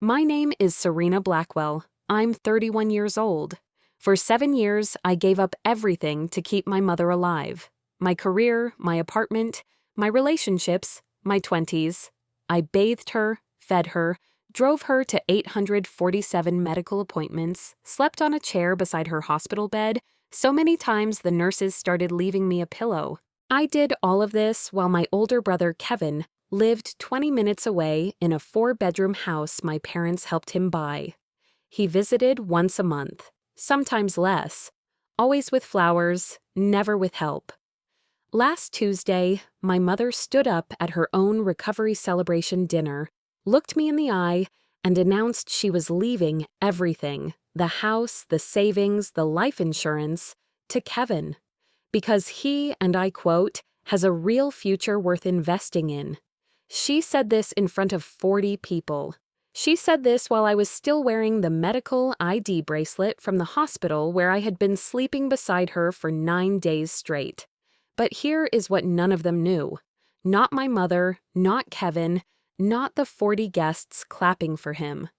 My name is Serena Blackwell. I'm 31 years old. For 7 years, I gave up everything to keep my mother alive. My career, my apartment, my relationships, my 20s. I bathed her, fed her, drove her to 847 medical appointments, slept on a chair beside her hospital bed, so many times the nurses started leaving me a pillow. I did all of this while my older brother Kevin lived 20 minutes away in a 4-bedroom house my parents helped him buy. He visited once a month, sometimes less, always with flowers, never with help. Last Tuesday, my mother stood up at her own recovery celebration dinner, looked me in the eye, and announced she was leaving everything, the house, the savings, the life insurance, to Kevin, because he, and I quote, has a real future worth investing in. She said this in front of 40 people. She said this while I was still wearing the medical ID bracelet from the hospital where I had been sleeping beside her for 9 days straight. But here is what none of them knew. Not my mother, not Kevin, not the 40 guests clapping for him.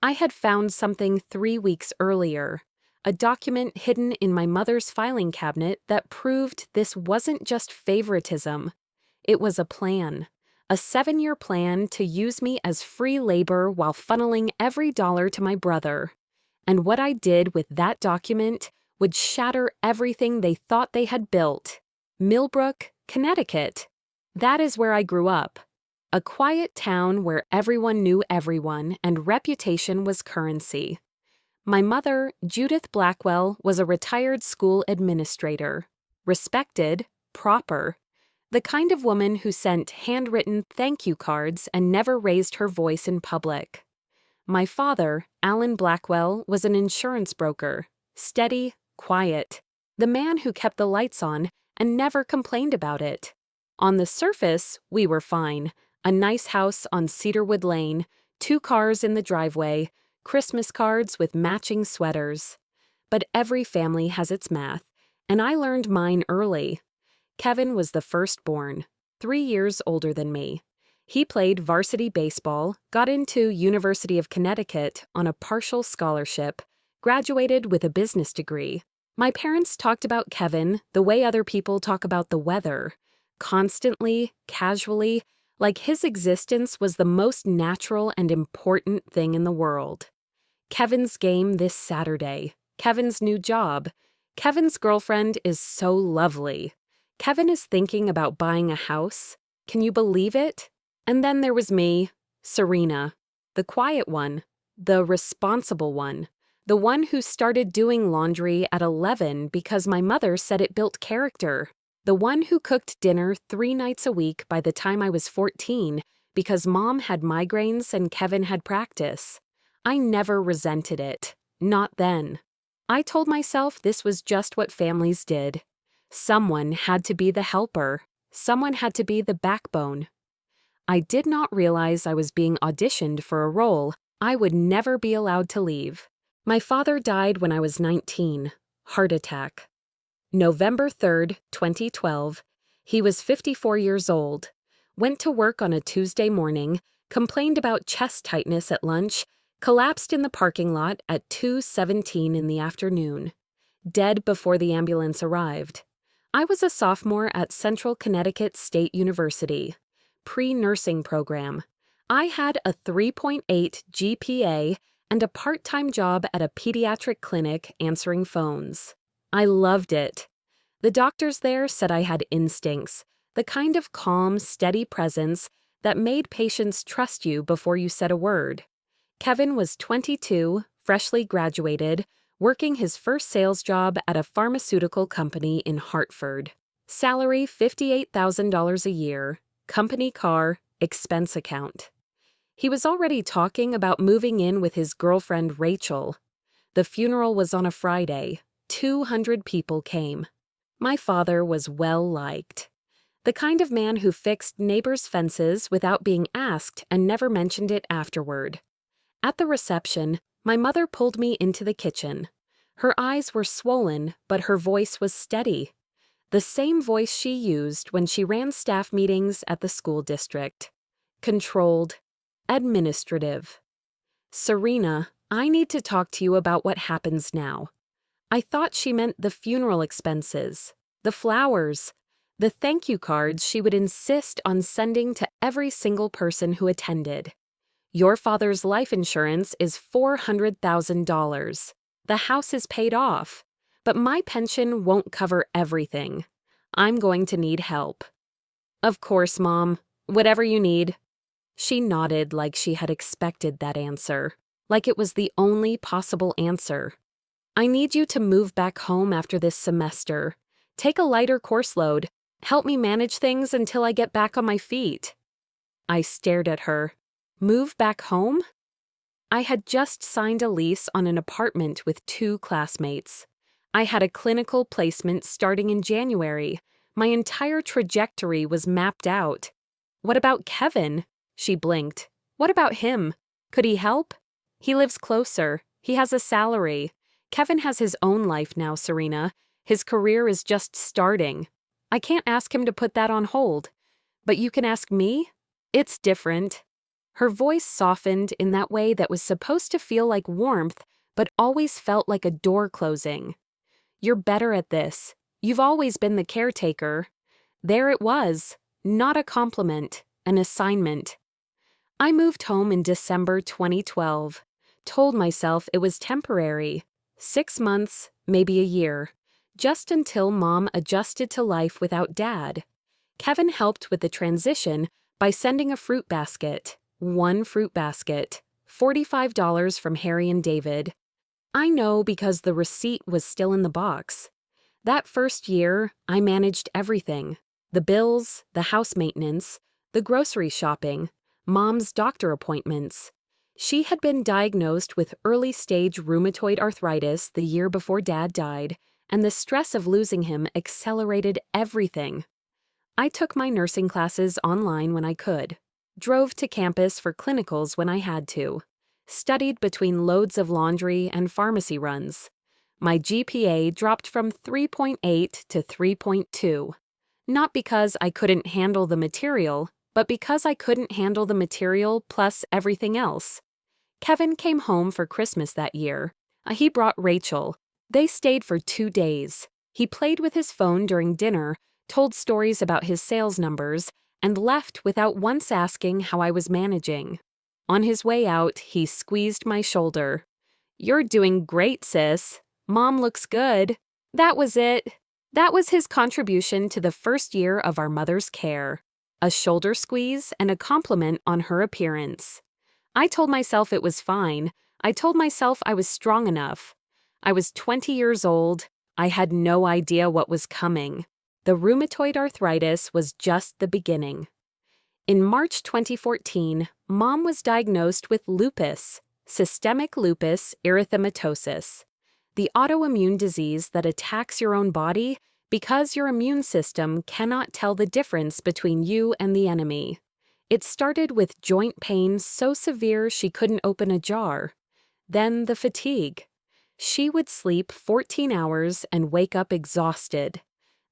I had found something 3 weeks earlier, a document hidden in my mother's filing cabinet that proved this wasn't just favoritism. It was a plan. A 7-year plan to use me as free labor while funneling every dollar to my brother. And what I did with that document would shatter everything they thought they had built. Millbrook, Connecticut. That is where I grew up. A quiet town where everyone knew everyone and reputation was currency. My mother, Judith Blackwell, was a retired school administrator. Respected, proper. The kind of woman who sent handwritten thank you cards and never raised her voice in public. My father, Alan Blackwell, was an insurance broker. Steady, quiet. The man who kept the lights on and never complained about it. On the surface, we were fine. A nice house on Cedarwood Lane, 2 cars in the driveway, Christmas cards with matching sweaters. But every family has its math, and I learned mine early. Kevin was the firstborn, 3 years older than me. He played varsity baseball, got into University of Connecticut on a partial scholarship, graduated with a business degree. My parents talked about Kevin the way other people talk about the weather, constantly, casually, like his existence was the most natural and important thing in the world. Kevin's game this Saturday, Kevin's new job, Kevin's girlfriend is so lovely. Kevin is thinking about buying a house. Can you believe it? And then there was me, Serena, the quiet one, the responsible one, the one who started doing laundry at 11 because my mother said it built character, the one who cooked dinner 3 nights a week by the time I was 14 because Mom had migraines and Kevin had practice. I never resented it. Not then. I told myself this was just what families did. Someone had to be the helper. Someone had to be the backbone. I did not realize I was being auditioned for a role I would never be allowed to leave. My father died when I was 19. Heart attack. November 3rd, 2012. He was 54 years old. Went to work on a Tuesday morning, complained about chest tightness at lunch, collapsed in the parking lot at 2:17 in the afternoon. Dead before the ambulance arrived. I was a sophomore at Central Connecticut State University, pre-nursing program. I had a 3.8 GPA and a part-time job at a pediatric clinic answering phones. I loved it. The doctors there said I had instincts, the kind of calm, steady presence that made patients trust you before you said a word. Kevin was 22, freshly graduated, working his first sales job at a pharmaceutical company in Hartford. Salary $58,000 a year, company car, expense account. He was already talking about moving in with his girlfriend Rachel. The funeral was on a Friday. 200 people came. My father was well liked. The kind of man who fixed neighbors' fences without being asked and never mentioned it afterward. At the reception, my mother pulled me into the kitchen. Her eyes were swollen, but her voice was steady. The same voice she used when she ran staff meetings at the school district. Controlled. Administrative. Serena, I need to talk to you about what happens now. I thought she meant the funeral expenses, the flowers, the thank you cards she would insist on sending to every single person who attended. Your father's life insurance is $400,000. The house is paid off, but my pension won't cover everything. I'm going to need help. Of course, Mom. Whatever you need. She nodded like she had expected that answer, like it was the only possible answer. I need you to move back home after this semester. Take a lighter course load. Help me manage things until I get back on my feet. I stared at her. Move back home? I had just signed a lease on an apartment with 2 classmates. I had a clinical placement starting in January. My entire trajectory was mapped out. What about Kevin? She blinked. What about him? Could he help? He lives closer. He has a salary. Kevin has his own life now, Serena. His career is just starting. I can't ask him to put that on hold. But you can ask me? It's different. Her voice softened in that way that was supposed to feel like warmth, but always felt like a door closing. You're better at this. You've always been the caretaker. There it was. Not a compliment, an assignment. I moved home in December 2012. Told myself it was temporary. 6 months, maybe a year. Just until Mom adjusted to life without Dad. Kevin helped with the transition by sending a fruit basket. 1 fruit basket. $45 from Harry and David. I know because the receipt was still in the box. That first year, I managed everything. The bills, the house maintenance, the grocery shopping, Mom's doctor appointments. She had been diagnosed with early-stage rheumatoid arthritis the year before Dad died, and the stress of losing him accelerated everything. I took my nursing classes online when I could, drove to campus for clinicals when I had to, studied between loads of laundry and pharmacy runs. My GPA dropped from 3.8 to 3.2. Not because I couldn't handle the material, but because I couldn't handle the material plus everything else. Kevin came home for Christmas that year. He brought Rachel. They stayed for 2 days. He played with his phone during dinner, told stories about his sales numbers, and left without once asking how I was managing. On his way out, he squeezed my shoulder. "You're doing great, sis. Mom looks good." That was it. That was his contribution to the first year of our mother's care. A shoulder squeeze and a compliment on her appearance. I told myself it was fine. I told myself I was strong enough. I was 20 years old. I had no idea what was coming. The rheumatoid arthritis was just the beginning. In March 2014, Mom was diagnosed with lupus, systemic lupus erythematosus, the autoimmune disease that attacks your own body because your immune system cannot tell the difference between you and the enemy. It started with joint pain so severe she couldn't open a jar. Then the fatigue. She would sleep 14 hours and wake up exhausted.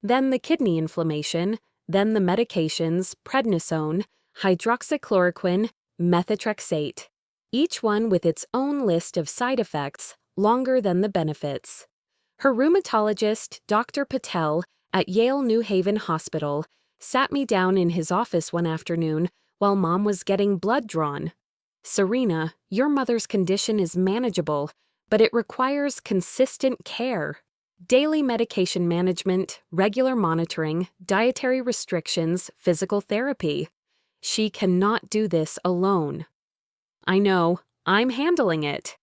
Then the kidney inflammation, then the medications, prednisone, hydroxychloroquine, methotrexate. Each one with its own list of side effects, longer than the benefits. Her rheumatologist, Dr. Patel, at Yale New Haven Hospital, sat me down in his office one afternoon while Mom was getting blood drawn. "Serena, your mother's condition is manageable, but it requires consistent care. Daily medication management, regular monitoring, dietary restrictions, physical therapy. She cannot do this alone." "I know. I'm handling it."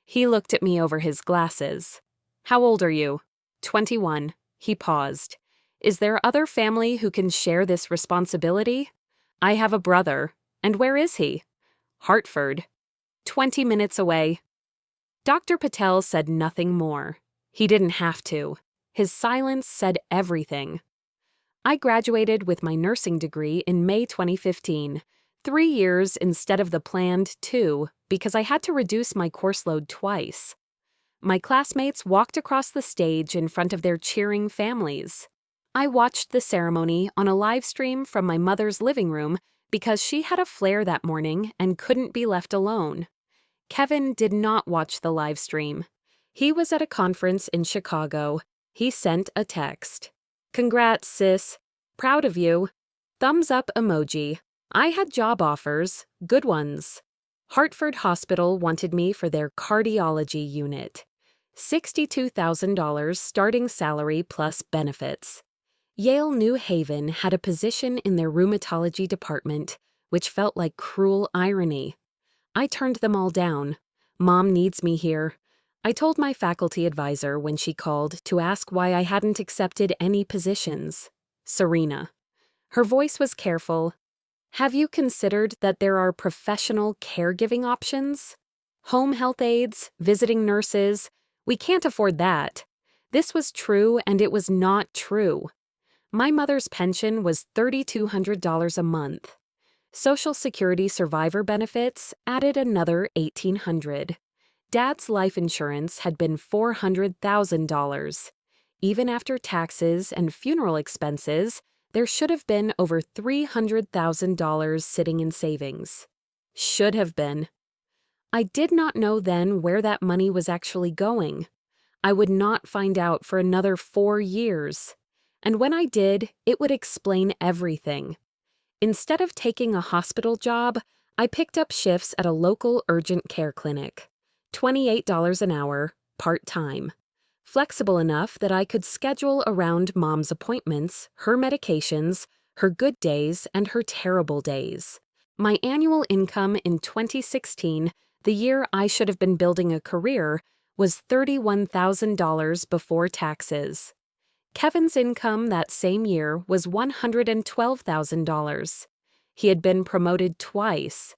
He looked at me over his glasses. "How old are you?" 21. He paused. "Is there other family who can share this responsibility?" "I have a brother. And where is he?" "Hartford." 20 minutes away." Dr. Patel said nothing more. He didn't have to. His silence said everything. I graduated with my nursing degree in May 2015, 3 years instead of the planned 2, because I had to reduce my course load twice. My classmates walked across the stage in front of their cheering families. I watched the ceremony on a live stream from my mother's living room because she had a flare that morning and couldn't be left alone. Kevin did not watch the live stream. He was at a conference in Chicago. He sent a text. "Congrats, sis. Proud of you. Thumbs up emoji. I had job offers, good ones. Hartford Hospital wanted me for their cardiology unit. $62,000 starting salary plus benefits. Yale New Haven had a position in their rheumatology department, which felt like cruel irony. I turned them all down. Mom needs me here. I told my faculty advisor when she called to ask why I hadn't accepted any positions. Serena." Her voice was careful. "Have you considered that there are professional caregiving options? Home health aides, visiting nurses. We can't afford that." This was true, and it was not true. My mother's pension was $3,200 a month. Social Security survivor benefits added another $1,800. Dad's life insurance had been $400,000. Even after taxes and funeral expenses, there should have been over $300,000 sitting in savings. Should have been. I did not know then where that money was actually going. I would not find out for another 4 years. And when I did, it would explain everything. Instead of taking a hospital job, I picked up shifts at a local urgent care clinic. $28 an hour, part-time. Flexible enough that I could schedule around Mom's appointments, her medications, her good days, and her terrible days. My annual income in 2016, the year I should have been building a career, was $31,000 before taxes. Kevin's income that same year was $112,000. He had been promoted twice.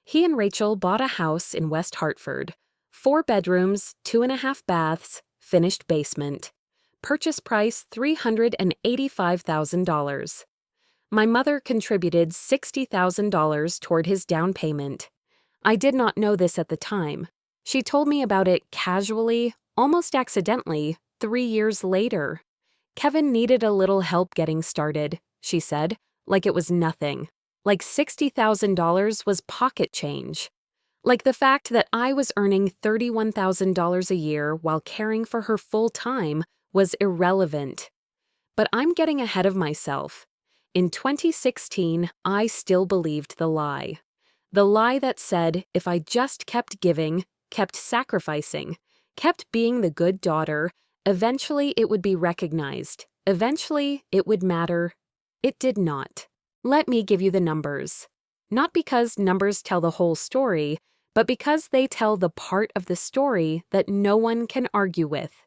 He and Rachel bought a house in West Hartford. 4 bedrooms, 2.5 baths, finished basement. Purchase price $385,000. My mother contributed $60,000 toward his down payment. I did not know this at the time. She told me about it casually, almost accidentally, 3 years later. Kevin needed a little help getting started, she said, like it was nothing. Like $60,000 was pocket change. Like the fact that I was earning $31,000 a year while caring for her full time was irrelevant. But I'm getting ahead of myself. In 2016, I still believed the lie. The lie that said if I just kept giving, kept sacrificing, kept being the good daughter, eventually it would be recognized. Eventually it would matter. It did not. Let me give you the numbers. Not because numbers tell the whole story, but because they tell the part of the story that no one can argue with.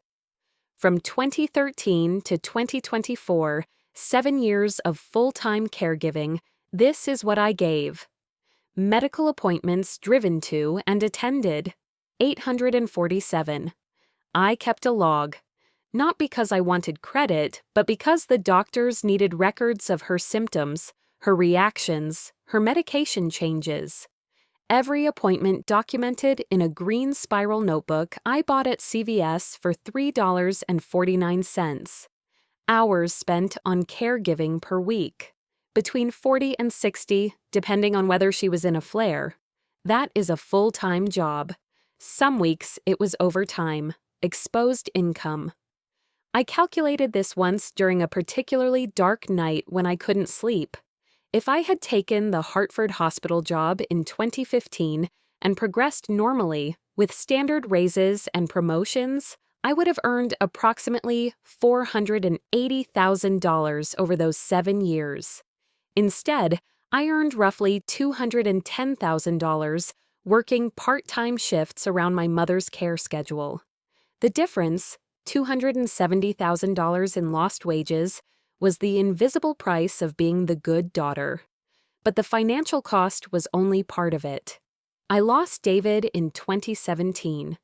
From 2013 to 2024, 7 years of full-time caregiving, this is what I gave. Medical appointments driven to and attended, 847. I kept a log. Not because I wanted credit, but because the doctors needed records of her symptoms, her reactions, her medication changes. Every appointment documented in a green spiral notebook I bought at CVS for $3.49. Hours spent on caregiving per week. Between 40 and 60, depending on whether she was in a flare. That is a full-time job. Some weeks it was overtime, exposed income. I calculated this once during a particularly dark night when I couldn't sleep. If I had taken the Hartford Hospital job in 2015 and progressed normally with standard raises and promotions, I would have earned approximately $480,000 over those 7 years. Instead, I earned roughly $210,000 working part-time shifts around my mother's care schedule. The difference, $270,000 in lost wages, was the invisible price of being the good daughter. But the financial cost was only part of it. I lost David in 2017.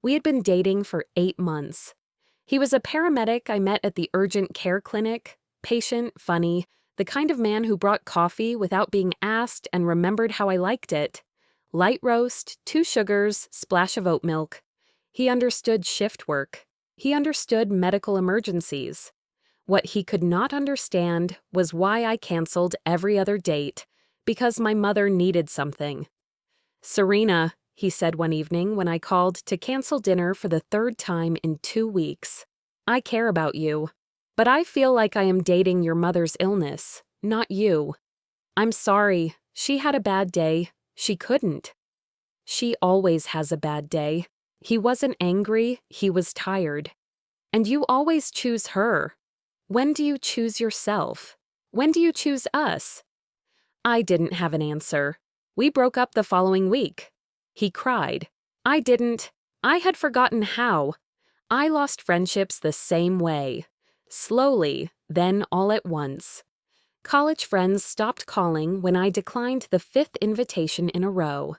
We had been dating for 8 months. He was a paramedic I met at the urgent care clinic, patient, funny, the kind of man who brought coffee without being asked and remembered how I liked it. Light roast, 2 sugars, splash of oat milk. He understood shift work. He understood medical emergencies. What he could not understand was why I canceled every other date, because my mother needed something. "Serena," he said one evening when I called to cancel dinner for the third time in 2 weeks. I care about you, but I feel like I am dating your mother's illness, not you. I'm sorry, she had a bad day. She couldn't. She always has a bad day. He wasn't angry, he was tired. And you always choose her. When do you choose yourself? When do you choose us? I didn't have an answer. We broke up the following week. He cried. I didn't. I had forgotten how. I lost friendships the same way. Slowly, then all at once. College friends stopped calling when I declined the 5th invitation in a row.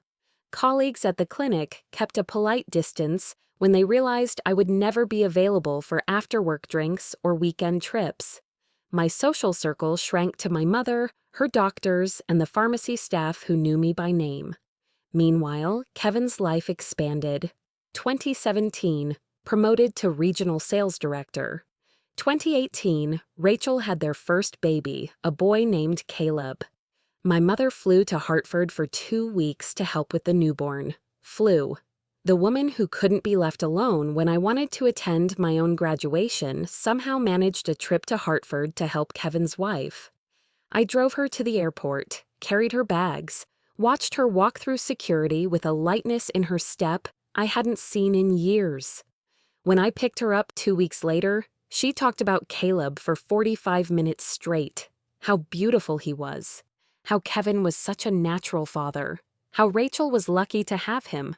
Colleagues at the clinic kept a polite distance when they realized I would never be available for after-work drinks or weekend trips. My social circle shrank to my mother, her doctors, and the pharmacy staff who knew me by name. Meanwhile, Kevin's life expanded. 2017, promoted to regional sales director. 2018, Rachel had their first baby, a boy named Caleb. My mother flew to Hartford for 2 weeks to help with the newborn. Flew. The woman who couldn't be left alone when I wanted to attend my own graduation somehow managed a trip to Hartford to help Kevin's wife. I drove her to the airport, carried her bags, watched her walk through security with a lightness in her step I hadn't seen in years. When I picked her up 2 weeks later, she talked about Caleb for 45 minutes straight, how beautiful he was, how Kevin was such a natural father, how Rachel was lucky to have him.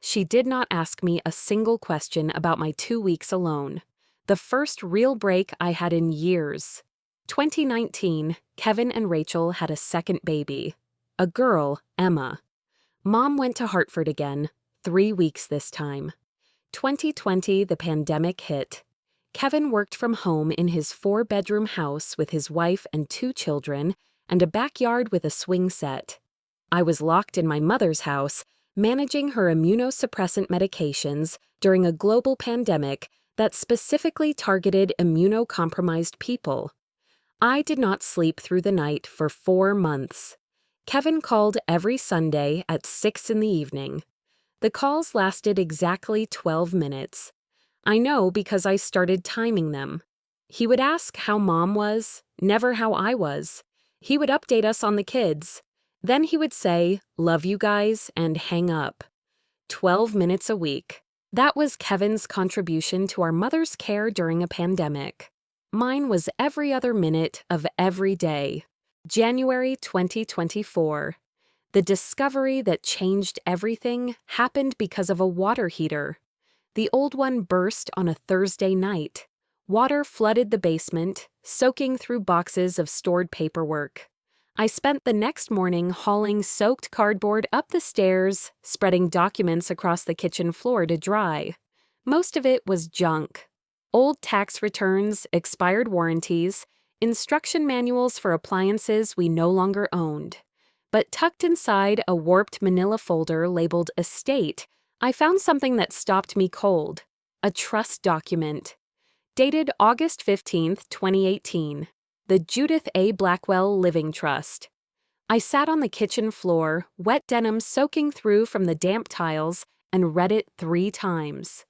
She did not ask me a single question about my 2 weeks alone, the first real break I had in years. 2019, Kevin and Rachel had a second baby, a girl, Emma. Mom went to Hartford again, 3 weeks this time. 2020, the pandemic hit. Kevin worked from home in his 4-bedroom house with his wife and 2 children and a backyard with a swing set. I was locked in my mother's house, managing her immunosuppressant medications during a global pandemic that specifically targeted immunocompromised people. I did not sleep through the night for 4 months. Kevin called every Sunday at 6 in the evening. The calls lasted exactly 12 minutes. I know because I started timing them. He would ask how Mom was, never how I was. He would update us on the kids. Then he would say, "Love you guys," and hang up. 12 minutes a week. That was Kevin's contribution to our mother's care during a pandemic. Mine was every other minute of every day. January 2024. The discovery that changed everything happened because of a water heater. The old one burst on a Thursday night. Water flooded the basement, soaking through boxes of stored paperwork. I spent the next morning hauling soaked cardboard up the stairs, spreading documents across the kitchen floor to dry. Most of it was junk. Old tax returns, expired warranties, instruction manuals for appliances we no longer owned. But tucked inside a warped manila folder labeled Estate, I found something that stopped me cold. A trust document. Dated August 15, 2018. The Judith A. Blackwell Living Trust. I sat on the kitchen floor, wet denim soaking through from the damp tiles, and read it 3 times.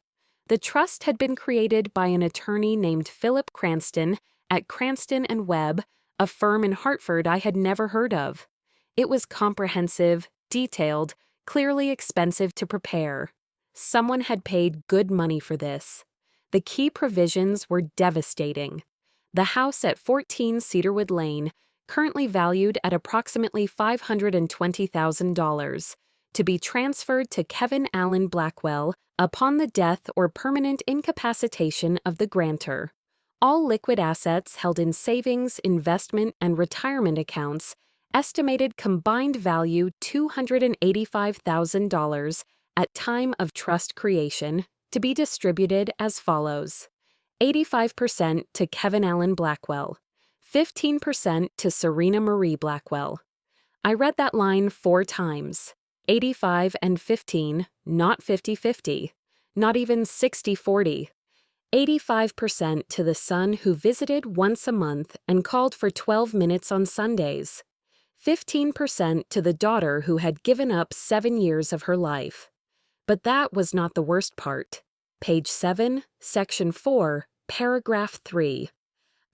The trust had been created by an attorney named Philip Cranston at Cranston and Webb, a firm in Hartford I had never heard of. It was comprehensive, detailed, clearly expensive to prepare. Someone had paid good money for this. The key provisions were devastating. The house at 14 Cedarwood Lane, currently valued at approximately $520,000, to be transferred to Kevin Allen Blackwell upon the death or permanent incapacitation of the grantor. All liquid assets held in savings, investment, and retirement accounts, estimated combined value $285,000 at time of trust creation, to be distributed as follows: 85% to Kevin Allen Blackwell, 15% to Serena Marie Blackwell. I read that line 4 times. 85 and 15, not 50-50, not even 60-40. 85% to the son who visited once a month and called for 12 minutes on Sundays. 15% to the daughter who had given up 7 years of her life. But that was not the worst part. Page 7, Section 4, Paragraph 3.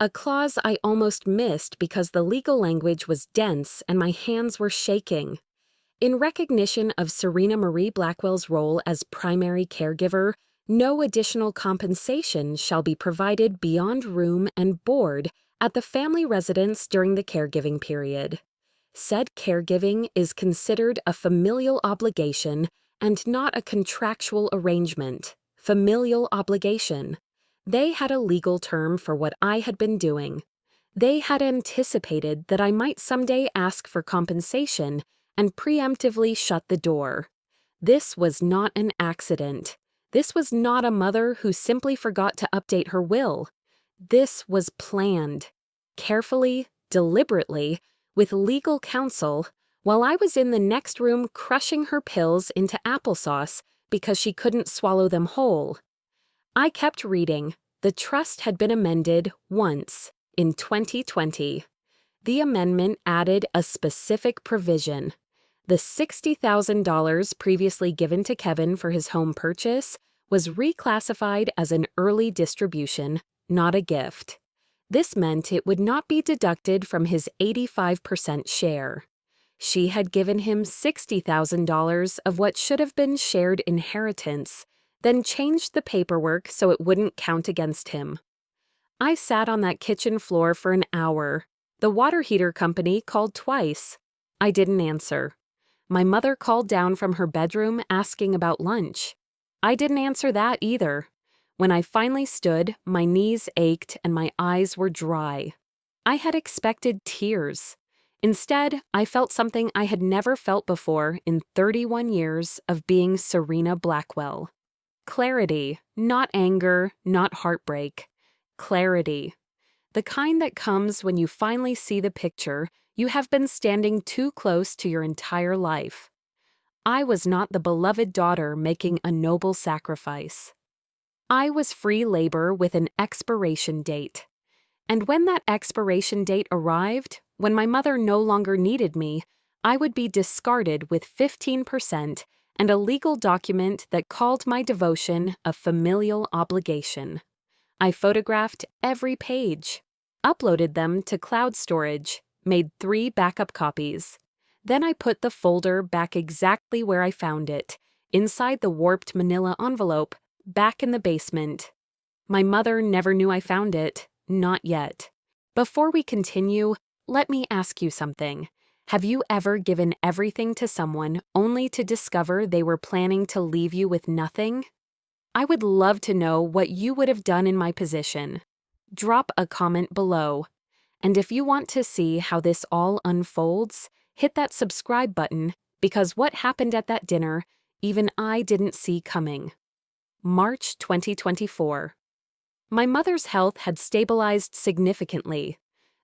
A clause I almost missed because the legal language was dense and my hands were shaking. In recognition of Serena Marie Blackwell's role as primary caregiver, no additional compensation shall be provided beyond room and board at the family residence during the caregiving period. Said caregiving is considered a familial obligation and not a contractual arrangement. Familial obligation. They had a legal term for what I had been doing. They had anticipated that I might someday ask for compensation and preemptively shut the door. This was not an accident. This was not a mother who simply forgot to update her will. This was planned. Carefully, deliberately, with legal counsel, while I was in the next room crushing her pills into applesauce because she couldn't swallow them whole. I kept reading. The trust had been amended once, in 2020. The amendment added a specific provision. The $60,000 previously given to Kevin for his home purchase was reclassified as an early distribution, not a gift. This meant it would not be deducted from his 85% share. She had given him $60,000 of what should have been shared inheritance, then changed the paperwork so it wouldn't count against him. I sat on that kitchen floor for an hour. The water heater company called twice. I didn't answer. My mother called down from her bedroom asking about lunch. I didn't answer that either. When I finally stood, my knees ached and my eyes were dry. I had expected tears. Instead, I felt something I had never felt before in 31 years of being Serena Blackwell. Clarity, not anger, not heartbreak. Clarity. The kind that comes when you finally see the picture you have been standing too close to your entire life. I was not the beloved daughter making a noble sacrifice. I was free labor with an expiration date. And when that expiration date arrived, when my mother no longer needed me, I would be discarded with 15% and a legal document that called my devotion a familial obligation. I photographed every page, uploaded them to cloud storage, made 3 backup copies. Then I put the folder back exactly where I found it, inside the warped manila envelope, back in the basement. My mother never knew I found it, not yet. Before we continue, let me ask you something. Have you ever given everything to someone only to discover they were planning to leave you with nothing? I would love to know what you would have done in my position. Drop a comment below. And if you want to see how this all unfolds, hit that subscribe button because what happened at that dinner, even I didn't see coming. March 2024. My mother's health had stabilized significantly.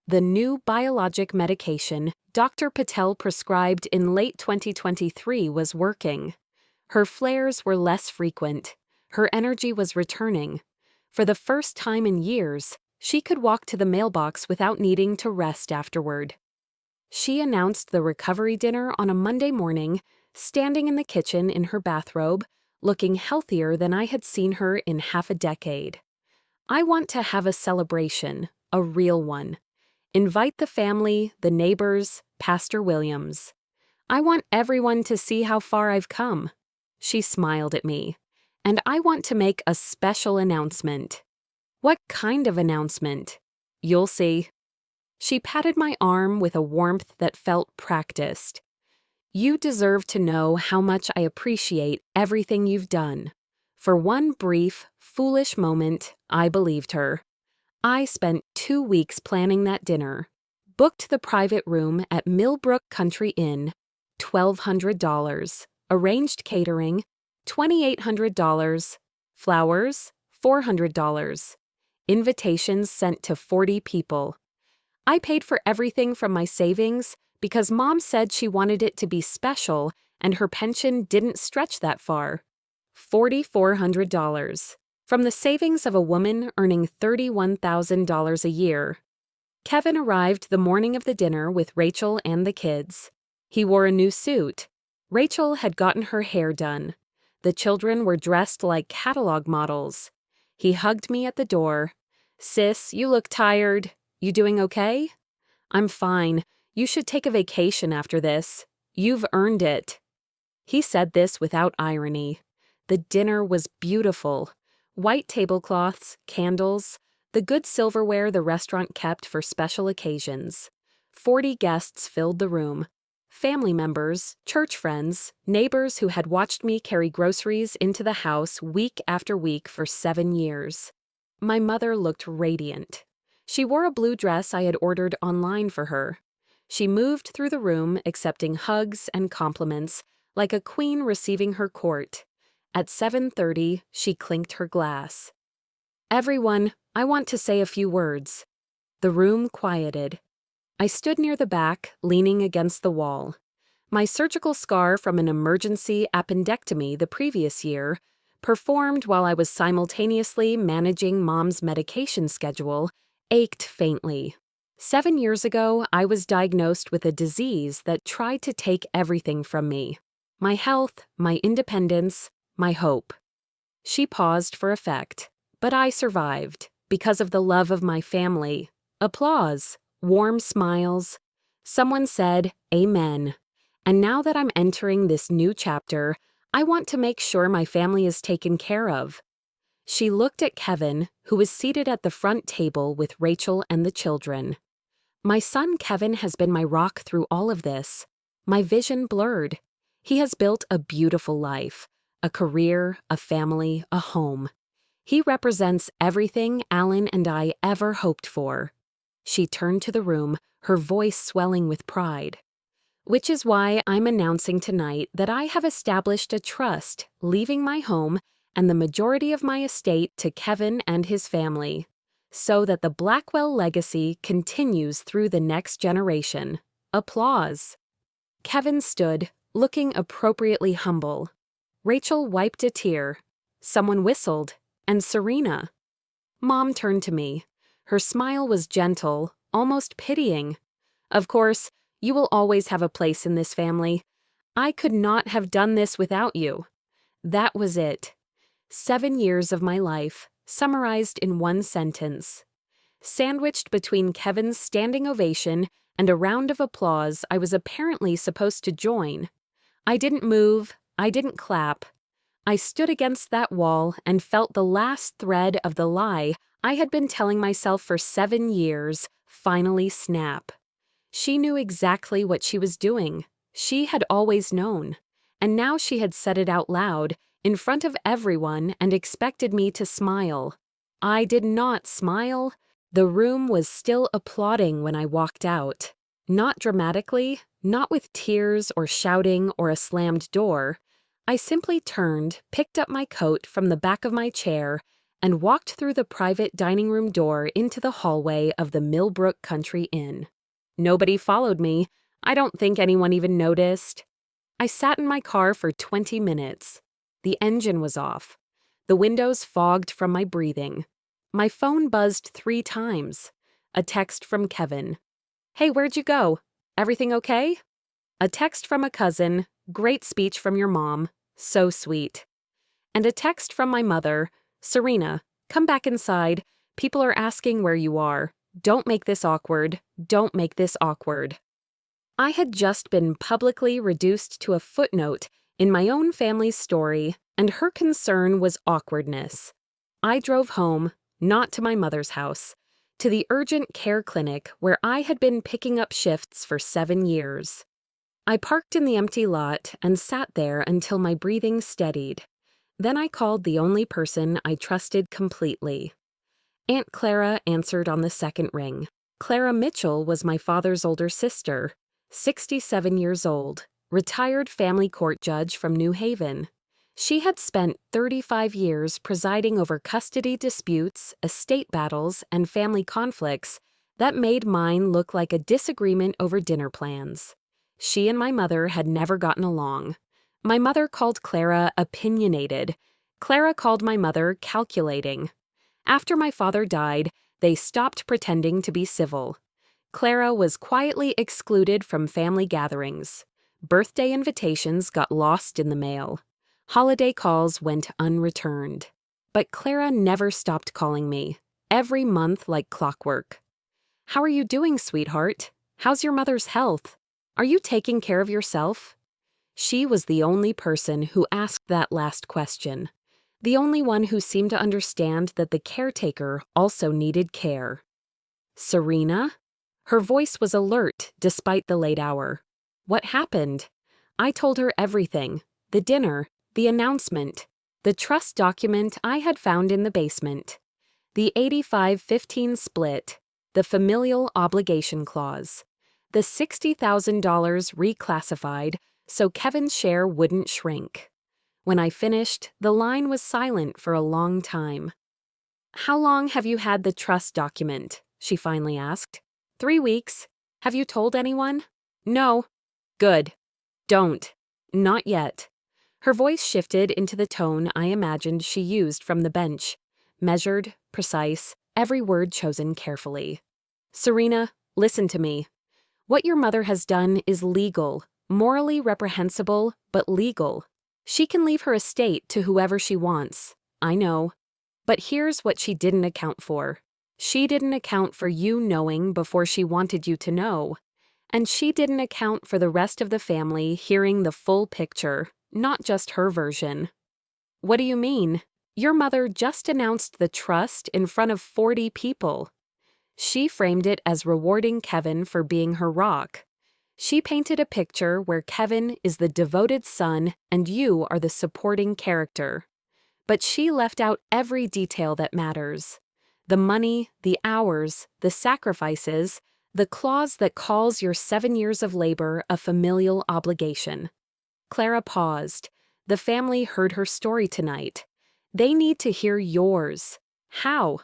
The new biologic medication Dr. Patel prescribed in late 2023 was working. Her flares were less frequent. Her energy was returning. For the first time in years, she could walk to the mailbox without needing to rest afterward. She announced the recovery dinner on a Monday morning, standing in the kitchen in her bathrobe, looking healthier than I had seen her in half a decade. I want to have a celebration, a real one. Invite the family, the neighbors, Pastor Williams. I want everyone to see how far I've come. She smiled at me. And I want to make a special announcement. What kind of announcement? You'll see. She patted my arm with a warmth that felt practiced. You deserve to know how much I appreciate everything you've done. For one brief, foolish moment, I believed her. I spent 2 weeks planning that dinner. Booked the private room at Millbrook Country Inn, $1,200. Arranged catering, $2,800. Flowers, $400. Invitations sent to 40 people. I paid for everything from my savings because Mom said she wanted it to be special and her pension didn't stretch that far. $4,400. From the savings of a woman earning $31,000 a year. Kevin arrived the morning of the dinner with Rachel and the kids. He wore a new suit. Rachel had gotten her hair done. The children were dressed like catalog models. He hugged me at the door. "Sis, you look tired. You doing okay?" "I'm fine. You should take a vacation after this. You've earned it." He said this without irony. The dinner was beautiful. White tablecloths, candles, the good silverware the restaurant kept for special occasions. 40 guests filled the room. Family members, church friends, neighbors who had watched me carry groceries into the house week after week for 7 years. My mother looked radiant. She wore a blue dress I had ordered online for her. She moved through the room accepting hugs and compliments, like a queen receiving her court. At 7:30, she clinked her glass. "Everyone, I want to say a few words." The room quieted. I stood near the back, leaning against the wall. My surgical scar from an emergency appendectomy the previous year, performed while I was simultaneously managing Mom's medication schedule, ached faintly. 7 years ago, I was diagnosed with a disease that tried to take everything from me. My health, my independence, my hope. She paused for effect, but I survived because of the love of my family. Applause, warm smiles. Someone said, "Amen." And now that I'm entering this new chapter, I want to make sure my family is taken care of. She looked at Kevin, who was seated at the front table with Rachel and the children. "My son Kevin has been my rock through all of this. My vision blurred. He has built a beautiful life, a career, a family, a home. He represents everything Alan and I ever hoped for." She turned to the room, her voice swelling with pride. "Which is why I'm announcing tonight that I have established a trust, leaving my home and the majority of my estate to Kevin and his family, so that the Blackwell legacy continues through the next generation." Applause. Kevin stood, looking appropriately humble. Rachel wiped a tear. Someone whistled, and Serena. Mom turned to me. Her smile was gentle, almost pitying. "Of course, you will always have a place in this family. I could not have done this without you." That was it. 7 years of my life, summarized in one sentence. Sandwiched between Kevin's standing ovation and a round of applause I was apparently supposed to join. I didn't move, I didn't clap. I stood against that wall and felt the last thread of the lie I had been telling myself for 7 years finally snap. She knew exactly what she was doing. She had always known. And now she had said it out loud, in front of everyone, and expected me to smile. I did not smile. The room was still applauding when I walked out. Not dramatically, not with tears or shouting or a slammed door. I simply turned, picked up my coat from the back of my chair, and walked through the private dining room door into the hallway of the Millbrook Country Inn. Nobody followed me. I don't think anyone even noticed. I sat in my car for 20 minutes. The engine was off. The windows fogged from my breathing. My phone buzzed 3 times. A text from Kevin. "Hey, where'd you go? Everything okay?" A text from a cousin. "Great speech from your mom. So sweet." And a text from my mother. "Serena, come back inside. People are asking where you are. Don't make this awkward. Don't make this awkward." I had just been publicly reduced to a footnote in my own family's story, and her concern was awkwardness. I drove home, not to my mother's house, to the urgent care clinic where I had been picking up shifts for 7 years. I parked in the empty lot and sat there until my breathing steadied. Then I called the only person I trusted completely. Aunt Clara answered on the second ring. Clara Mitchell was my father's older sister, 67 years old, retired family court judge from New Haven. She had spent 35 years presiding over custody disputes, estate battles, and family conflicts that made mine look like a disagreement over dinner plans. She and my mother had never gotten along. My mother called Clara opinionated. Clara called my mother calculating. After my father died, they stopped pretending to be civil. Clara was quietly excluded from family gatherings. Birthday invitations got lost in the mail. Holiday calls went unreturned. But Clara never stopped calling me, every month like clockwork. "How are you doing, sweetheart? How's your mother's health? Are you taking care of yourself?" She was the only person who asked that last question. The only one who seemed to understand that the caretaker also needed care. "Serena?" Her voice was alert despite the late hour. "What happened?" I told her everything: the dinner, the announcement, the trust document I had found in the basement, the 85-15 split, the familial obligation clause, the $60,000 reclassified so Kevin's share wouldn't shrink. When I finished, the line was silent for a long time. "How long have you had the trust document?" she finally asked. 3 weeks. "Have you told anyone?" "No." "Good. Don't. Not yet." Her voice shifted into the tone I imagined she used from the bench. Measured, precise, every word chosen carefully. "Serena, listen to me. What your mother has done is legal, morally reprehensible, but legal. She can leave her estate to whoever she wants. I know. But here's what she didn't account for. She didn't account for you knowing before she wanted you to know. And she didn't account for the rest of the family hearing the full picture, not just her version." "What do you mean? Your mother just announced the trust in front of 40 people. She framed it as rewarding Kevin for being her rock. She painted a picture where Kevin is the devoted son and you are the supporting character. But she left out every detail that matters. The money, the hours, the sacrifices, the clause that calls your 7 years of labor a familial obligation." Clara paused. The family heard her story tonight. They need to hear yours. How?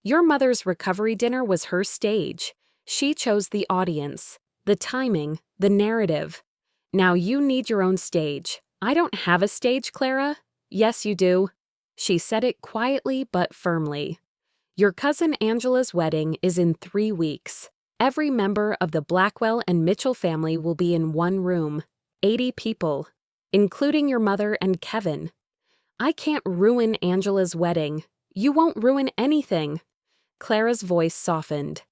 Your mother's recovery dinner was her stage. She chose the audience, the timing, the narrative. Now you need your own stage. "I don't have a stage, Clara." "Yes, you do." She said it quietly but firmly. "Your cousin Angela's wedding is in 3 weeks. Every member of the Blackwell and Mitchell family will be in one room. 80 people, including your mother and Kevin. I can't ruin Angela's wedding. You won't ruin anything." Clara's voice softened.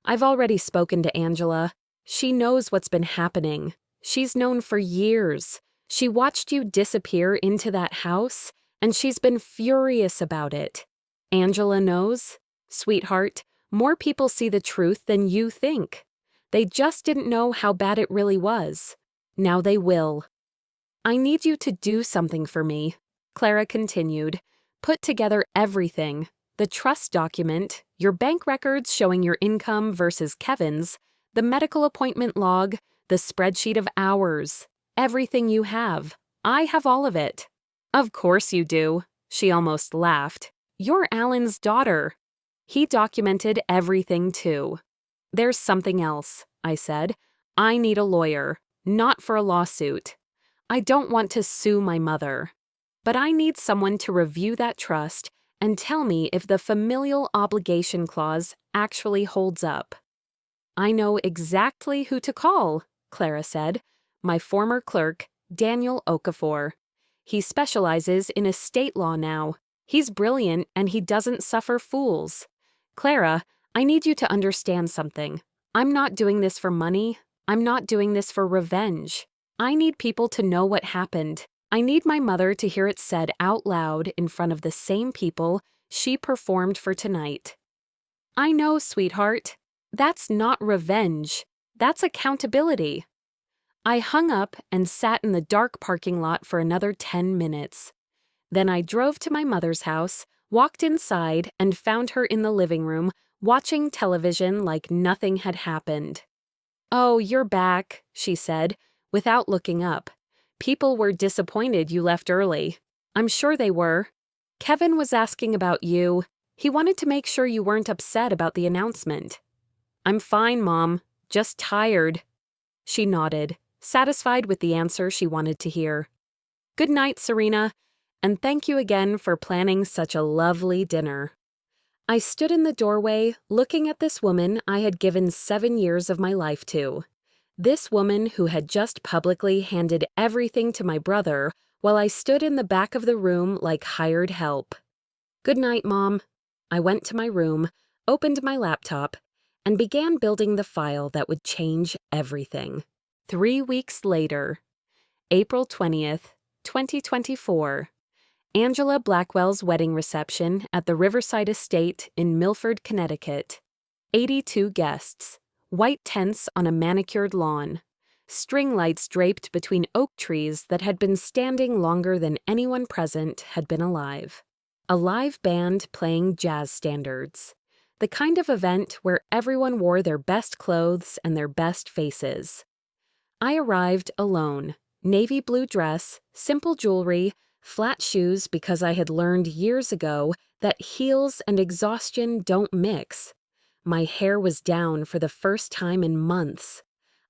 "I've already spoken to Angela. She knows what's been happening. She's known for years. She watched you disappear into that house, and she's been furious about it. Angela knows. Sweetheart, more people see the truth than you think. They just didn't know how bad it really was. Now they will." "I need you to do something for me," Clara continued. "Put together everything. The trust document, your bank records showing your income versus Kevin's, the medical appointment log, the spreadsheet of hours. Everything you have. I have all of it." "Of course you do." She almost laughed. "You're Alan's daughter." He documented everything too. "There's something else," I said. "I need a lawyer, not for a lawsuit. I don't want to sue my mother. But I need someone to review that trust and tell me if the familial obligation clause actually holds up." "I know exactly who to call," Clara said. "My former clerk, Daniel Okafor. He specializes in estate law now. He's brilliant and he doesn't suffer fools. Clara, I need you to understand something. I'm not doing this for money. I'm not doing this for revenge. I need people to know what happened. I need my mother to hear it said out loud in front of the same people she performed for tonight." "I know, sweetheart. That's not revenge. That's accountability." I hung up and sat in the dark parking lot for another 10 minutes. Then I drove to my mother's house, walked inside, and found her in the living room, watching television like nothing had happened. "Oh, you're back," she said, without looking up. "People were disappointed you left early. I'm sure they were. Kevin was asking about you. He wanted to make sure you weren't upset about the announcement." "I'm fine, Mom. Just tired." She nodded, satisfied with the answer she wanted to hear. "Good night, Serena, and thank you again for planning such a lovely dinner." I stood in the doorway, looking at this woman I had given 7 years of my life to. This woman who had just publicly handed everything to my brother while I stood in the back of the room like hired help. "Good night, Mom." I went to my room, opened my laptop, and began building the file that would change everything. 3 weeks later, April 20th, 2024. Angela Blackwell's wedding reception at the Riverside Estate in Milford, Connecticut. 82 guests. White tents on a manicured lawn. String lights draped between oak trees that had been standing longer than anyone present had been alive. A live band playing jazz standards. The kind of event where everyone wore their best clothes and their best faces. I arrived alone. Navy blue dress, simple jewelry, flat shoes because I had learned years ago that heels and exhaustion don't mix. My hair was down for the first time in months.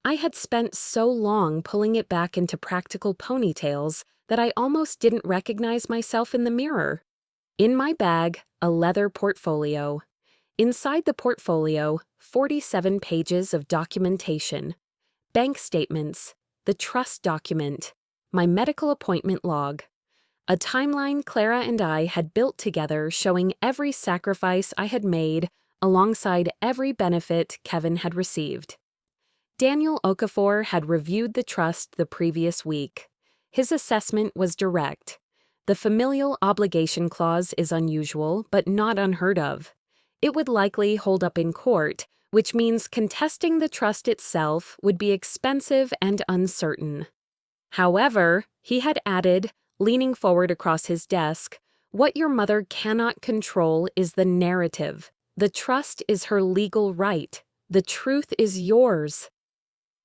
I had spent so long pulling it back into practical ponytails that I almost didn't recognize myself in the mirror. In my bag, a leather portfolio. Inside the portfolio, 47 pages of documentation. Bank statements, the trust document, my medical appointment log. A timeline Clara and I had built together showing every sacrifice I had made alongside every benefit Kevin had received. Daniel Okafor had reviewed the trust the previous week. His assessment was direct. The familial obligation clause is unusual, but not unheard of. It would likely hold up in court, which means contesting the trust itself would be expensive and uncertain. However, he had added, leaning forward across his desk, "What your mother cannot control is the narrative. The trust is her legal right. The truth is yours."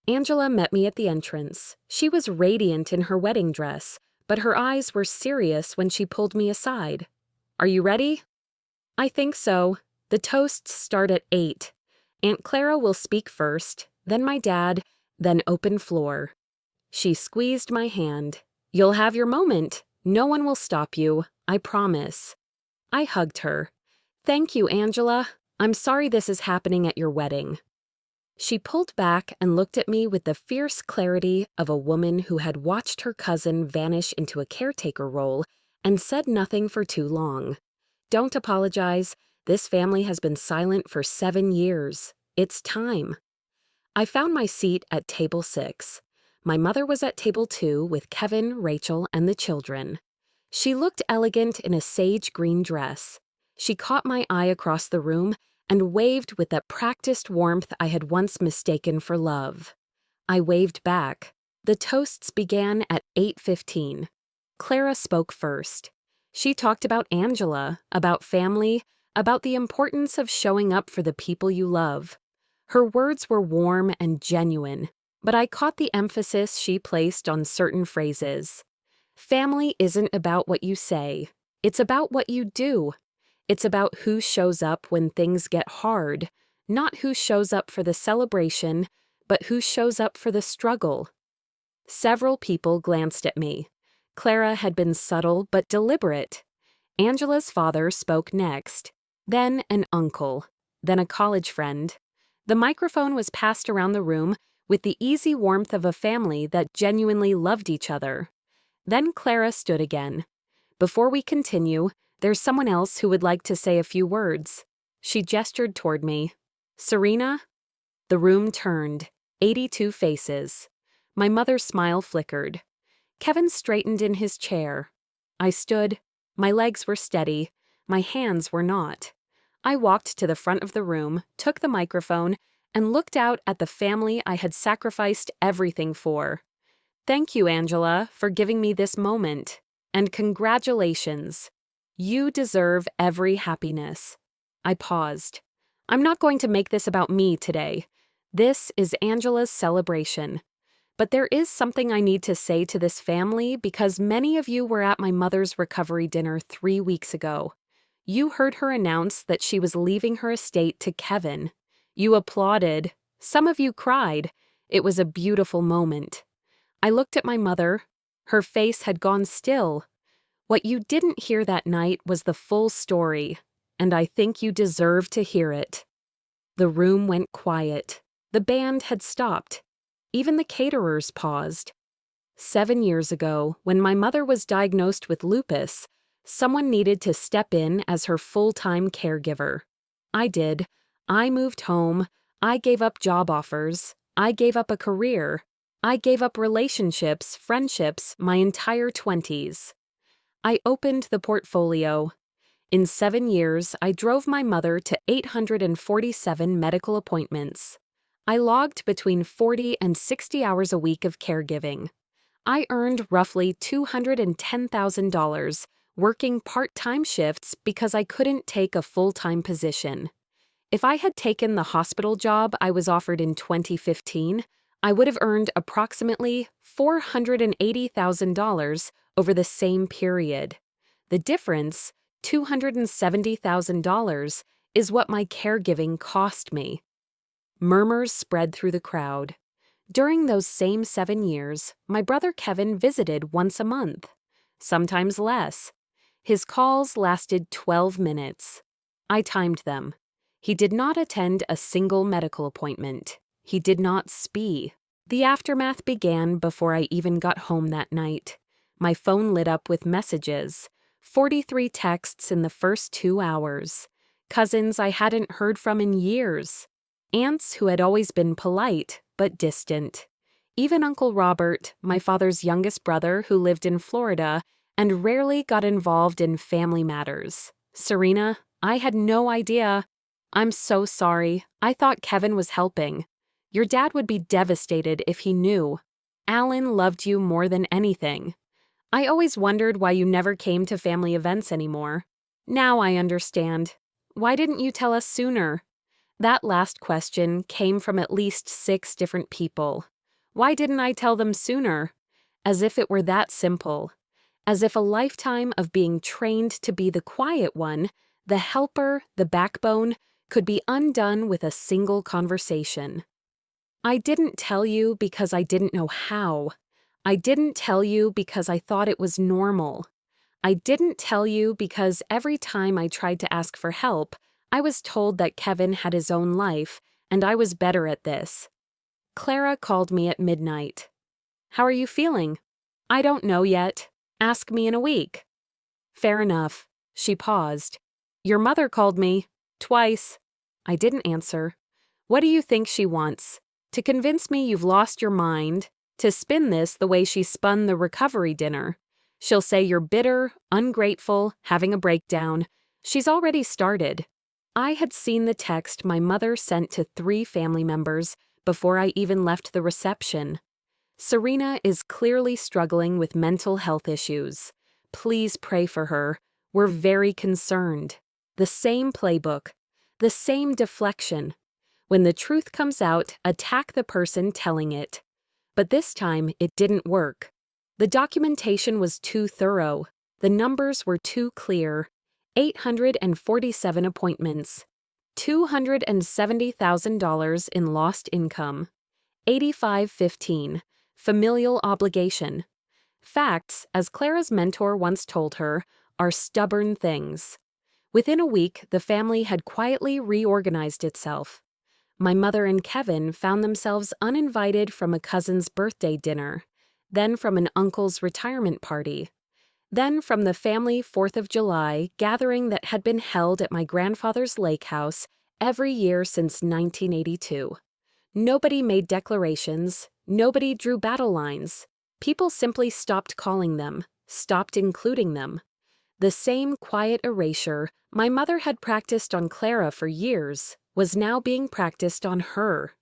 Angela met me at the entrance. She was radiant in her wedding dress, but her eyes were serious when she pulled me aside. "Are you ready?" "I think so. The toasts start at 8. Aunt Clara will speak first, then my dad, then open floor." She squeezed my hand. "You'll have your moment. No one will stop you. I promise." I hugged her. "Thank you, Angela. I'm sorry this is happening at your wedding." She pulled back and looked at me with the fierce clarity of a woman who had watched her cousin vanish into a caretaker role and said nothing for too long. "Don't apologize. This family has been silent for 7 years. It's time." I found my seat at table 6. My mother was at table 2 with Kevin, Rachel, and the children. She looked elegant in a sage green dress. She caught my eye across the room and waved with that practiced warmth I had once mistaken for love. I waved back. The toasts began at 8:15. Clara spoke first. She talked about Angela, about family, about the importance of showing up for the people you love. Her words were warm and genuine, but I caught the emphasis she placed on certain phrases. Family isn't about what you say. It's about what you do. It's about who shows up when things get hard, not who shows up for the celebration, but who shows up for the struggle. Several people glanced at me. Clara had been subtle but deliberate. Angela's father spoke next, then an uncle, then a college friend. The microphone was passed around the room with the easy warmth of a family that genuinely loved each other. Then Clara stood again. "Before we continue, there's someone else who would like to say a few words." She gestured toward me. "Serena?" The room turned. 82 faces. My mother's smile flickered. Kevin straightened in his chair. I stood. My legs were steady. My hands were not. I walked to the front of the room, took the microphone, and looked out at the family I had sacrificed everything for. "Thank you, Angela, for giving me this moment. And congratulations. You deserve every happiness." I paused. "I'm not going to make this about me today. This is Angela's celebration. But there is something I need to say to this family because many of you were at my mother's recovery dinner 3 weeks ago. You heard her announce that she was leaving her estate to Kevin. You applauded. Some of you cried. It was a beautiful moment. I looked at my mother. Her face had gone still. What you didn't hear that night was the full story. and I think you deserve to hear it." The room went quiet. The band had stopped. Even the caterers paused. 7 years ago, when my mother was diagnosed with lupus, someone needed to step in as her full-time caregiver. I did. I moved home. I gave up job offers. I gave up a career. I gave up relationships, friendships, my entire 20s. I opened the portfolio. In 7 years, I drove my mother to 847 medical appointments. I logged between 40 and 60 hours a week of caregiving. I earned roughly $210,000 working part-time shifts because I couldn't take a full-time position. If I had taken the hospital job I was offered in 2015, I would have earned approximately $480,000 over the same period. The difference, $270,000, is what my caregiving cost me. Murmurs spread through the crowd. During those same 7 years, my brother Kevin visited once a month, sometimes less. His calls lasted 12 minutes. I timed them. He did not attend a single medical appointment. He did not spee. The aftermath began before I even got home that night. My phone lit up with messages, 43 texts in the first 2 hours, cousins I hadn't heard from in years, aunts who had always been polite but distant, even Uncle Robert, my father's youngest brother who lived in Florida and rarely got involved in family matters. "Serena, I had no idea. I'm so sorry. I thought Kevin was helping. Your dad would be devastated if he knew. Alan loved you more than anything. I always wondered why you never came to family events anymore. Now I understand. Why didn't you tell us sooner?" That last question came from at least 6 different people. Why didn't I tell them sooner? As if it were that simple. As if a lifetime of being trained to be the quiet one, the helper, the backbone, could be undone with a single conversation. I didn't tell you because I didn't know how. I didn't tell you because I thought it was normal. I didn't tell you because every time I tried to ask for help, I was told that Kevin had his own life, and I was better at this. Clara called me at midnight. "How are you feeling?" "I don't know yet. Ask me in a week." "Fair enough." She paused. "Your mother called me. Twice." I didn't answer. What do you think she wants? To convince me you've lost your mind? To spin this the way she spun the recovery dinner? She'll say you're bitter, ungrateful, having a breakdown. She's already started. I had seen the text my mother sent to 3 family members before I even left the reception. "Serena is clearly struggling with mental health issues. Please pray for her. We're very concerned." The same playbook. The same deflection. When the truth comes out, attack the person telling it. But this time, it didn't work. The documentation was too thorough. The numbers were too clear. 847 appointments. $270,000 in lost income. 8515. Familial obligation. Facts, as Clara's mentor once told her, are stubborn things. Within a week, the family had quietly reorganized itself. My mother and Kevin found themselves uninvited from a cousin's birthday dinner, then from an uncle's retirement party, then from the family 4th of July gathering that had been held at my grandfather's lake house every year since 1982. Nobody made declarations, nobody drew battle lines. People simply stopped calling them, stopped including them. The same quiet erasure my mother had practiced on Clara for years was now being practiced on her.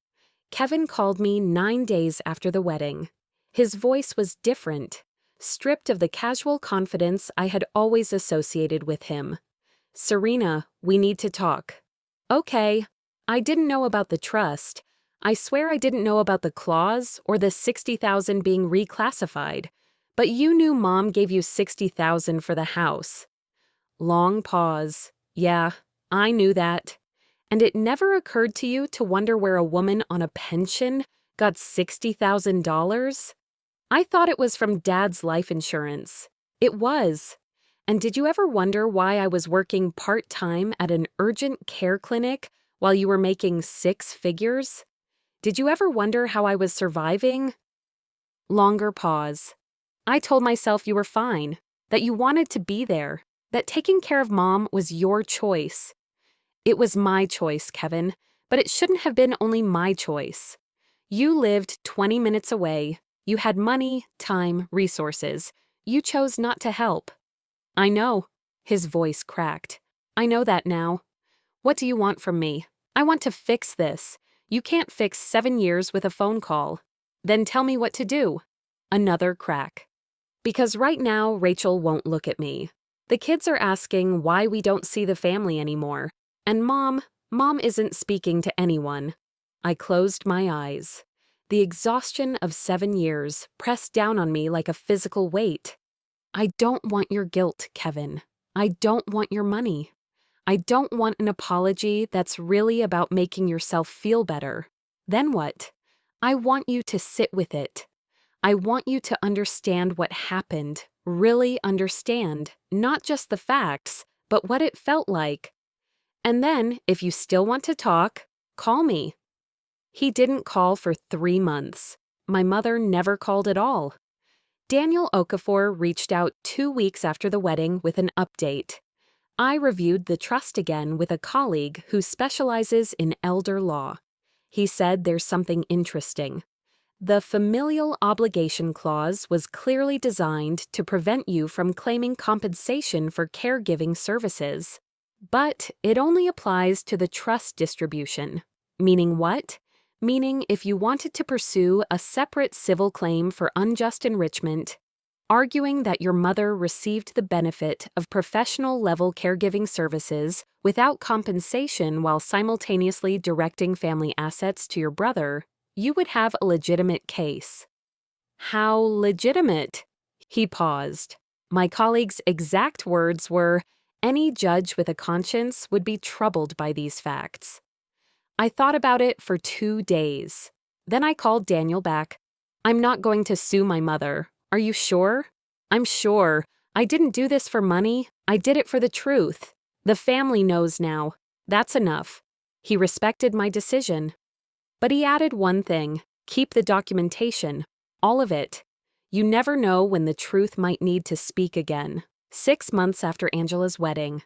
Kevin called me 9 days after the wedding. His voice was different, stripped of the casual confidence I had always associated with him. "Serena, we need to talk." "Okay." I didn't know about the trust. I swear I didn't know about the clause or the $60,000 being reclassified. But you knew Mom gave you $60,000 for the house. Long pause. Yeah, I knew that. And it never occurred to you to wonder where a woman on a pension got $60,000? I thought it was from Dad's life insurance. It was. And did you ever wonder why I was working part-time at an urgent care clinic while you were making six figures? Did you ever wonder how I was surviving? Longer pause. I told myself you were fine, that you wanted to be there, that taking care of Mom was your choice. It was my choice, Kevin, but it shouldn't have been only my choice. You lived 20 minutes away. You had money, time, resources. You chose not to help. I know. His voice cracked. I know that now. What do you want from me? I want to fix this. You can't fix 7 years with a phone call. Then tell me what to do. Another crack. Because right now, Rachel won't look at me. The kids are asking why we don't see the family anymore. And Mom isn't speaking to anyone. I closed my eyes. The exhaustion of 7 years pressed down on me like a physical weight. I don't want your guilt, Kevin. I don't want your money. I don't want an apology that's really about making yourself feel better. Then what? I want you to sit with it. I want you to understand what happened, really understand, not just the facts, but what it felt like. And then, if you still want to talk, call me. He didn't call for 3 months. My mother never called at all. Daniel Okafor reached out 2 weeks after the wedding with an update. I reviewed the trust again with a colleague who specializes in elder law. He said there's something interesting. The familial obligation clause was clearly designed to prevent you from claiming compensation for caregiving services. But it only applies to the trust distribution. Meaning what? Meaning if you wanted to pursue a separate civil claim for unjust enrichment, arguing that your mother received the benefit of professional-level caregiving services without compensation while simultaneously directing family assets to your brother, you would have a legitimate case. How legitimate? He paused. My colleague's exact words were, any judge with a conscience would be troubled by these facts. I thought about it for 2 days. Then I called Daniel back. I'm not going to sue my mother. Are you sure? I'm sure. I didn't do this for money. I did it for the truth. The family knows now. That's enough. He respected my decision. But he added one thing. Keep the documentation. All of it. You never know when the truth might need to speak again. 6 months after Angela's wedding.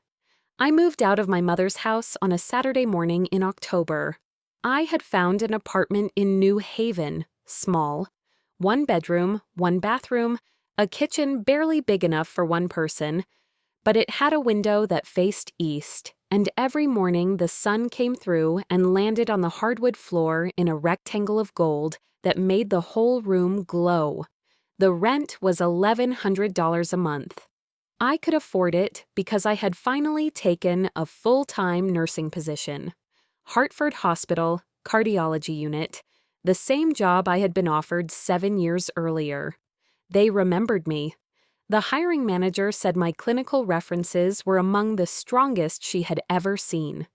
I moved out of my mother's house on a Saturday morning in October. I had found an apartment in New Haven, small. 1 bedroom, 1 bathroom, a kitchen barely big enough for 1 person, but it had a window that faced east, and every morning the sun came through and landed on the hardwood floor in a rectangle of gold that made the whole room glow. The rent was $1,100 a month. I could afford it because I had finally taken a full-time nursing position. Hartford Hospital, cardiology unit, the same job I had been offered 7 years earlier. They remembered me. The hiring manager said my clinical references were among the strongest she had ever seen.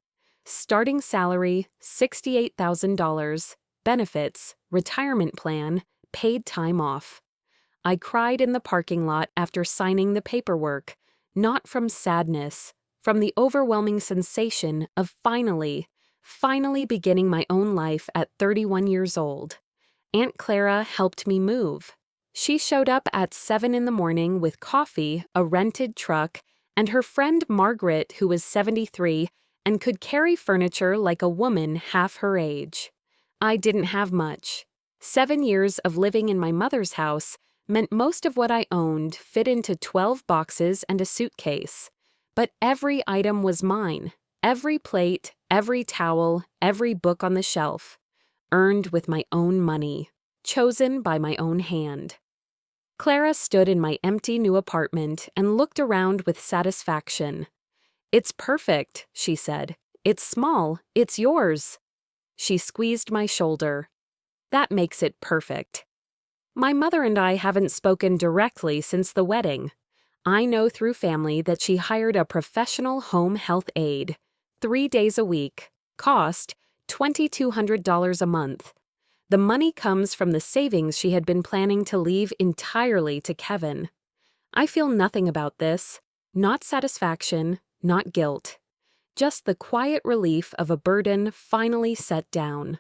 Starting salary, $68,000, benefits, retirement plan, paid time off. I cried in the parking lot after signing the paperwork, not from sadness, from the overwhelming sensation of finally beginning my own life at 31 years old. Aunt Clara helped me move. She showed up at 7 in the morning with coffee, a rented truck, and her friend Margaret, who was 73 and could carry furniture like a woman half her age. I didn't have much. 7 years of living in my mother's house meant most of what I owned fit into 12 boxes and a suitcase. But every item was mine. Every plate, every towel, every book on the shelf. Earned with my own money. Chosen by my own hand. Clara stood in my empty new apartment and looked around with satisfaction. It's perfect, she said. It's small. It's yours. She squeezed my shoulder. That makes it perfect. My mother and I haven't spoken directly since the wedding. I know through family that she hired a professional home health aide, 3 days a week, cost $2,200 a month. The money comes from the savings she had been planning to leave entirely to Kevin. I feel nothing about this. Not satisfaction, not guilt. Just the quiet relief of a burden finally set down.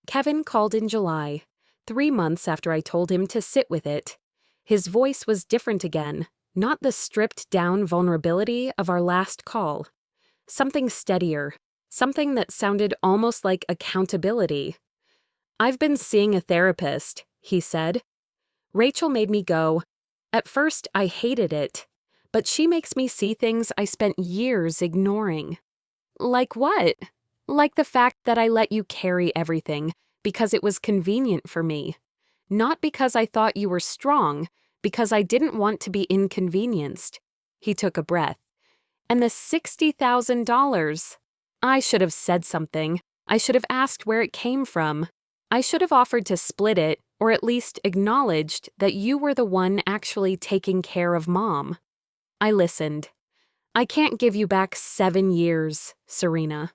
Kevin called in July, 3 months after I told him to sit with it. His voice was different again, not the stripped-down vulnerability of our last call. Something steadier, something that sounded almost like accountability. "I've been seeing a therapist," he said. "Rachel made me go. At first, I hated it, but she makes me see things I spent years ignoring." "Like what?" "Like the fact that I let you carry everything because it was convenient for me. Not because I thought you were strong, because I didn't want to be inconvenienced." He took a breath. "And the $60,000. I should have said something. I should have asked where it came from. I should have offered to split it, or at least acknowledged that you were the one actually taking care of Mom." I listened. "I can't give you back 7 years, Serena.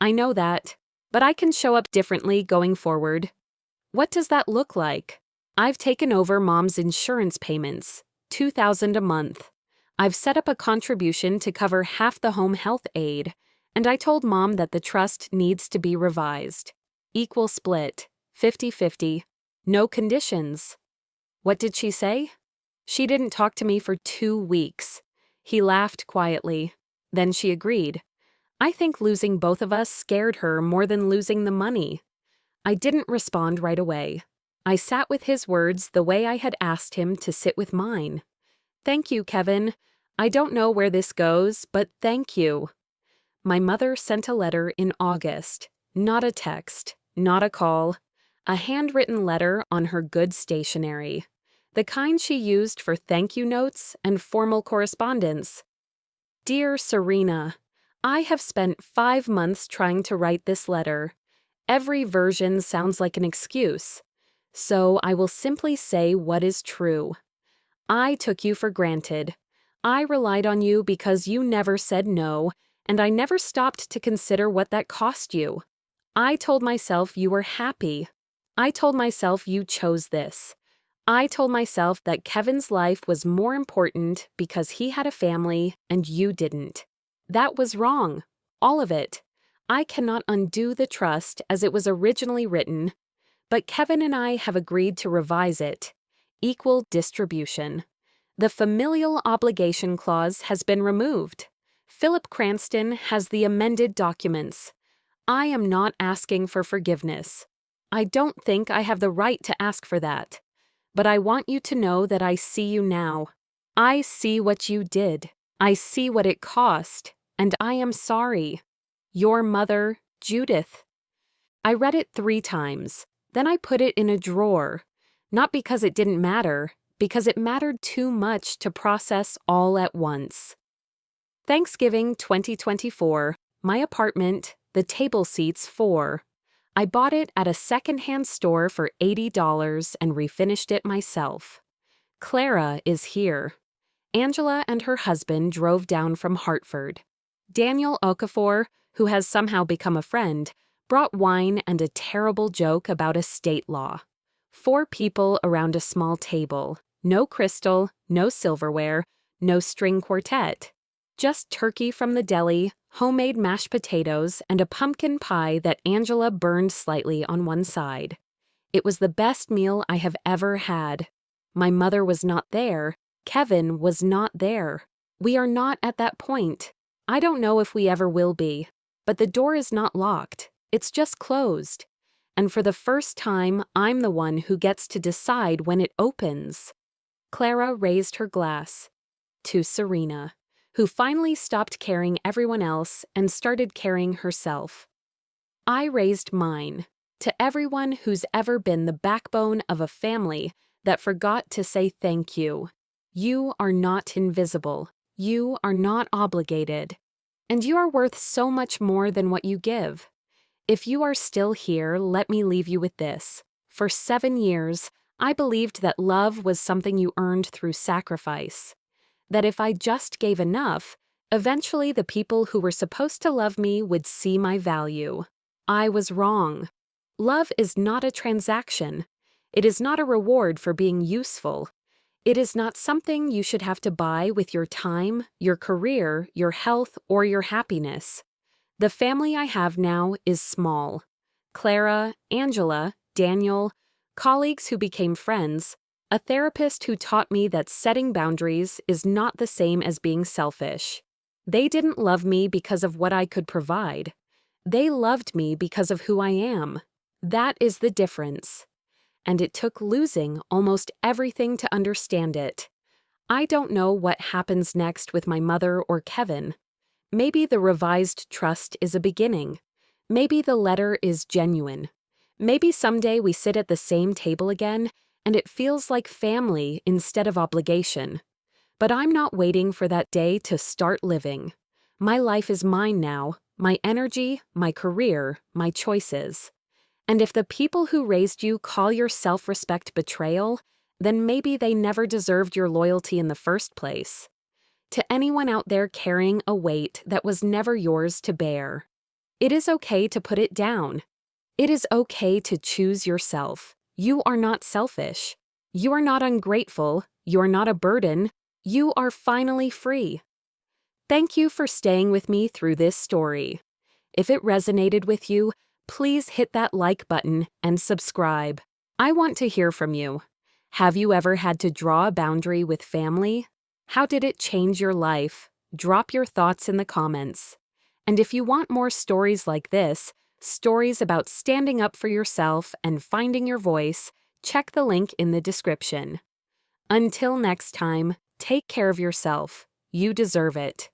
I know that, but I can show up differently going forward." "What does that look like?" "I've taken over Mom's insurance payments, $2,000 a month. I've set up a contribution to cover half the home health aid, and I told Mom that the trust needs to be revised. Equal split, 50-50, no conditions." "What did she say?" "She didn't talk to me for 2 weeks. He laughed quietly. Then she agreed. I think losing both of us scared her more than losing the money. I didn't respond right away. I sat with his words the way I had asked him to sit with mine. "Thank you, Kevin. I don't know where this goes, but thank you." My mother sent a letter in August. Not a text, not a call. A handwritten letter on her good stationery. The kind she used for thank you notes and formal correspondence. "Dear Serena, I have spent 5 months trying to write this letter. Every version sounds like an excuse. So I will simply say what is true. I took you for granted. I relied on you because you never said no, and I never stopped to consider what that cost you. I told myself you were happy. I told myself you chose this. I told myself that Kevin's life was more important because he had a family and you didn't. That was wrong. All of it. I cannot undo the trust as it was originally written, but Kevin and I have agreed to revise it. Equal distribution. The familial obligation clause has been removed. Philip Cranston has the amended documents. I am not asking for forgiveness. I don't think I have the right to ask for that. But I want you to know that I see you now. I see what you did. I see what it cost, and I am sorry. Your mother, Judith." I read it 3 times. Then I put it in a drawer. Not because it didn't matter, because it mattered too much to process all at once. Thanksgiving 2024, my apartment, the table seats 4. I bought it at a secondhand store for $80 and refinished it myself. Clara is here. Angela and her husband drove down from Hartford. Daniel Okafor, who has somehow become a friend, brought wine and a terrible joke about estate law. 4 people around a small table. No crystal, no silverware, no string quartet. Just turkey from the deli, homemade mashed potatoes, and a pumpkin pie that Angela burned slightly on one side. It was the best meal I have ever had. My mother was not there. Kevin was not there. We are not at that point. I don't know if we ever will be. But the door is not locked. It's just closed. And for the first time, I'm the one who gets to decide when it opens. Clara raised her glass. To Serena, who finally stopped caring everyone else and started caring herself. I raised mine. To everyone who's ever been the backbone of a family that forgot to say thank you. You are not invisible. You are not obligated. And you are worth so much more than what you give. If you are still here, let me leave you with this. For 7 years, I believed that love was something you earned through sacrifice. That if I just gave enough, eventually the people who were supposed to love me would see my value. I was wrong. Love is not a transaction. It is not a reward for being useful. It is not something you should have to buy with your time, your career, your health, or your happiness. The family I have now is small. Clara, Angela, Daniel, colleagues who became friends, a therapist who taught me that setting boundaries is not the same as being selfish. They didn't love me because of what I could provide. They loved me because of who I am. That is the difference. And it took losing almost everything to understand it. I don't know what happens next with my mother or Kevin. Maybe the revised trust is a beginning. Maybe the letter is genuine. Maybe someday we sit at the same table again and it feels like family instead of obligation. But I'm not waiting for that day to start living. My life is mine now, my energy, my career, my choices. And if the people who raised you call your self-respect betrayal, then maybe they never deserved your loyalty in the first place. To anyone out there carrying a weight that was never yours to bear, it is okay to put it down. It is okay to choose yourself. You are not selfish. You are not ungrateful. You are not a burden. You are finally free. Thank you for staying with me through this story. If it resonated with you, please hit that like button and subscribe. I want to hear from you. Have you ever had to draw a boundary with family? How did it change your life? Drop your thoughts in the comments. And if you want more stories like this, stories about standing up for yourself and finding your voice, check the link in the description. Until next time, take care of yourself. You deserve it.